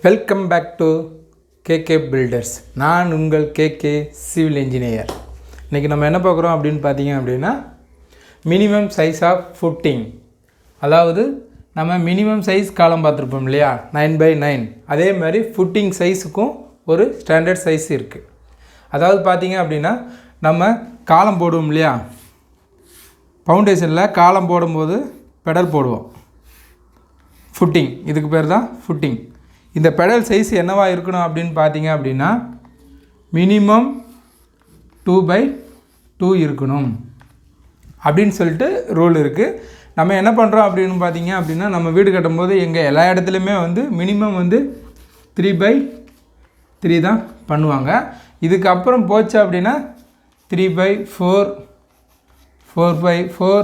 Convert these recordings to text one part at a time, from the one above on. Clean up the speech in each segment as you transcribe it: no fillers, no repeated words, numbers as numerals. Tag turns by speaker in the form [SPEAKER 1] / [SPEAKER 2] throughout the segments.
[SPEAKER 1] Welcome back to KK Builders. நான் உங்கள் KK civil engineer. இன்றைக்கி நம்ம என்ன பார்க்குறோம் அப்படின்னு பார்த்தீங்க அப்படின்னா மினிமம் சைஸ் ஆஃப் ஃபுட்டிங். அதாவது நம்ம மினிமம் சைஸ் காலம் பார்த்துருப்போம் இல்லையா, 9x9. அதே மாதிரி ஃபுட்டிங் சைஸுக்கும் ஒரு ஸ்டாண்டர்ட் சைஸ் இருக்குது. அதாவது பார்த்தீங்க அப்படின்னா நம்ம காலம் போடுவோம் இல்லையா, ஃபவுண்டேஷனில் காலம் போடும்போது பெடல் போடுவோம், ஃபுட்டிங். இதுக்கு பேர் தான் ஃபுட்டிங். இந்த பெடல் சைஸ் என்னவாக இருக்கணும் அப்படின்னு பார்த்தீங்க அப்படின்னா மினிமம் 2x2 இருக்கணும் அப்படின்னு சொல்லிட்டு ரூல் இருக்குது. நம்ம என்ன பண்ணுறோம் அப்படின்னு பார்த்தீங்க அப்படின்னா நம்ம வீடு கட்டும்போது எங்கள் எல்லா இடத்துலையுமே மினிமம் 3x3 தான் பண்ணுவாங்க. இதுக்கப்புறம் போச்சு அப்படின்னா 3x4, 4x4,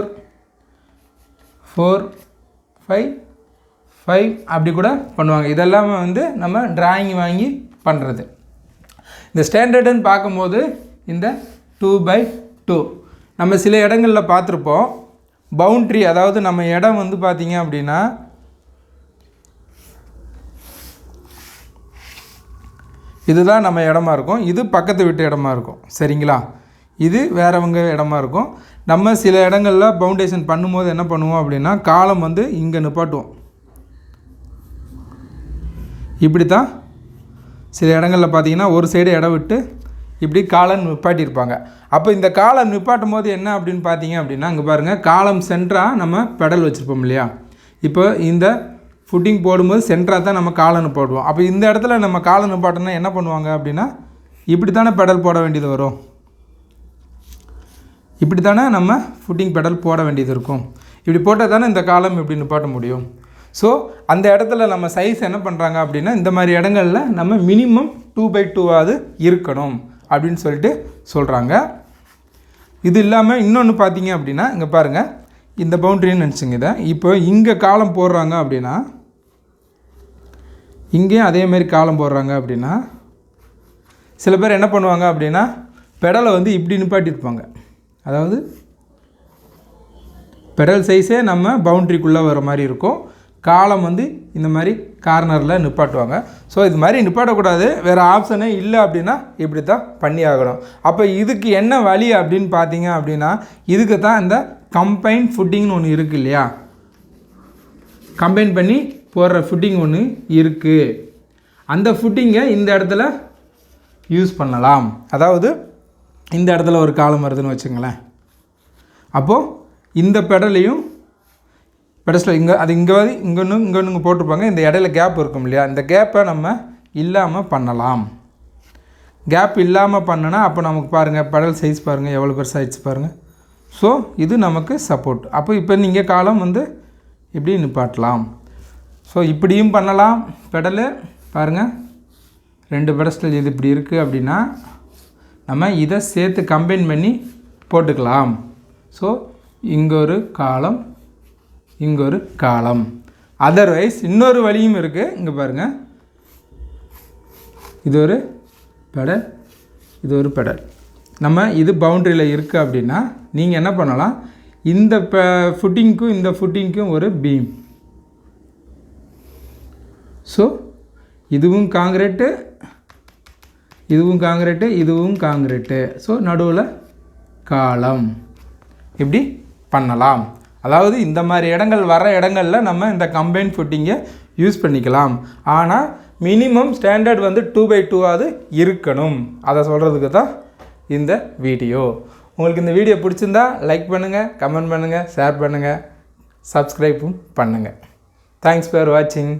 [SPEAKER 1] 4x5 அப்படி கூட பண்ணுவாங்க. இதெல்லாமே நம்ம டிராயிங் வாங்கி பண்ணுறது. இந்த ஸ்டாண்டர்டுன்னு பார்க்கும்போது இந்த 2x2 நம்ம சில இடங்களில் பார்த்துருப்போம். பவுண்ட்ரி, அதாவது நம்ம இடம் பார்த்தீங்க அப்படின்னா இதுதான் நம்ம இடமா இருக்கும், இது பக்கத்து வீட்டு இடமா இருக்கும், சரிங்களா? இது வேறவங்க இடமா இருக்கும். நம்ம சில இடங்களில் பவுண்டேஷன் பண்ணும்போது என்ன பண்ணுவோம் அப்படின்னா காலம் இங்கே நிப்பாட்டுவோம். இப்படி தான் சில இடங்களில் பார்த்தீங்கன்னா ஒரு சைடு இடம் விட்டு இப்படி காலம் நிப்பாட்டியிருப்பாங்க. அப்போ இந்த காலம் நிப்பாட்டும் போது என்ன அப்படின்னு பார்த்தீங்க அப்படின்னா இங்கே பாருங்கள், காலம் சென்டராக நம்ம பெடல் வச்சுருப்போம் இல்லையா. இப்போ இந்த ஃபுட்டிங் போடும்போது சென்டராக தான் நம்ம காலம் நிப்பாட்டுவோம். அப்போ இந்த இடத்துல நம்ம காலம் நிப்பாட்டினா என்ன பண்ணுவாங்க அப்படின்னா இப்படி தானே பெடல் போட வேண்டியது வரும், இப்படி தானே நம்ம ஃபுட்டிங் பெடல் போட வேண்டியது இருக்கும். இப்படி போட்டால் தானே இந்த காலம் இப்படி நிப்பாட்ட முடியும். ஸோ அந்த இடத்துல நம்ம சைஸ் என்ன பண்ணுறாங்க அப்படின்னா இந்த மாதிரி இடங்களில் நம்ம மினிமம் 2x2 இருக்கணும் அப்படின்னு சொல்லிட்டு சொல்கிறாங்க. இது இல்லாமல் இன்னொன்று பார்த்தீங்க அப்படின்னா இங்கே பாருங்கள், இந்த பவுண்ட்ரின்னு நினச்சிங்க. இதை இப்போ இங்கே காலம் போடுறாங்க அப்படின்னா இங்கேயும் அதேமாரி காலம் போடுறாங்க அப்படின்னா சில பேர் என்ன பண்ணுவாங்க அப்படின்னா பெடலை இப்படி நிப்பாட்டியிருப்பாங்க. அதாவது பெடல் சைஸே நம்ம பவுண்ட்ரிக்குள்ளே வர மாதிரி இருக்கும், காலம் இந்த மாதிரி கார்னரில் நிப்பாட்டுவாங்க. ஸோ இது மாதிரி நிப்பாட்டக்கூடாது, வேறு ஆப்ஷனே இல்லை அப்படின்னா இப்படி தான் பண்ணி ஆகணும். அப்போ இதுக்கு என்ன வழி அப்படின்னு பார்த்தீங்க அப்படின்னா இதுக்கு தான் இந்த கம்பைன் ஃபுட்டிங்னு ஒன்று இருக்குது இல்லையா, கம்பைன் பண்ணி போடுற ஃபுட்டிங் ஒன்று இருக்குது. அந்த ஃபுட்டிங்கை இந்த இடத்துல யூஸ் பண்ணலாம். அதாவது இந்த இடத்துல ஒரு காலம் வருதுன்னு வச்சுங்களேன். அப்போது இந்த பெடலையும் பெடஸ்டில் இங்கே அது இங்கே போட்டிருப்பாங்க. இந்த இடையில கேப் இருக்கும் இல்லையா, இந்த கேப்பை நம்ம இல்லாமல் பண்ணலாம். கேப் இல்லாமல் பண்ணனா அப்போ நமக்கு பாருங்கள் பெடல் சைஸ் பாருங்கள் எவ்வளோ பெருசாகிடுச்சு பாருங்கள். ஸோ இது நமக்கு சப்போர்ட். அப்போ இப்போ நீங்கள் காலம் இப்படி நிப்பாட்டலாம். ஸோ இப்படியும் பண்ணலாம். பெடலு பாருங்கள், 2 பெடஸ்டில் இது இப்படி இருக்குது அப்படின்னா நம்ம இதை சேர்த்து கம்பைன் பண்ணி போட்டுக்கலாம். ஸோ இங்கே ஒரு காலம், இங்கே ஒரு காலம். அதர்வைஸ் இன்னொரு வழியும் இருக்குது. இங்கே பாருங்கள், இது ஒரு பெடல், இது ஒரு பெடல். நம்ம இது பவுண்ட்ரியில் இருக்குது அப்படின்னா நீங்கள் என்ன பண்ணலாம், இந்த ஃபுட்டிங்க்கும் இந்த ஃபுட்டிங்க்கும் ஒரு பீம். ஸோ இதுவும் காங்கிரீட்டு, இதுவும் காங்கிரீட்டு, இதுவும் காங்கிரீட்டு. ஸோ நடுவில் காலம் இப்படி பண்ணலாம். அதாவது இந்த மாதிரி இடங்கள் வர இடங்களில் நம்ம இந்த கம்பைன் ஃபுட்டிங்கை யூஸ் பண்ணிக்கலாம். ஆனால் மினிமம் ஸ்டாண்டர்ட் 2x2 இருக்கணும். அதை சொல்கிறதுக்கு தான் இந்த வீடியோ. உங்களுக்கு இந்த வீடியோ பிடிச்சிருந்தா லைக் பண்ணுங்கள், கமெண்ட் பண்ணுங்கள், ஷேர் பண்ணுங்கள், சப்ஸ்கிரைப்பும் பண்ணுங்கள். தேங்க்ஸ் ஃபார் வாட்சிங்.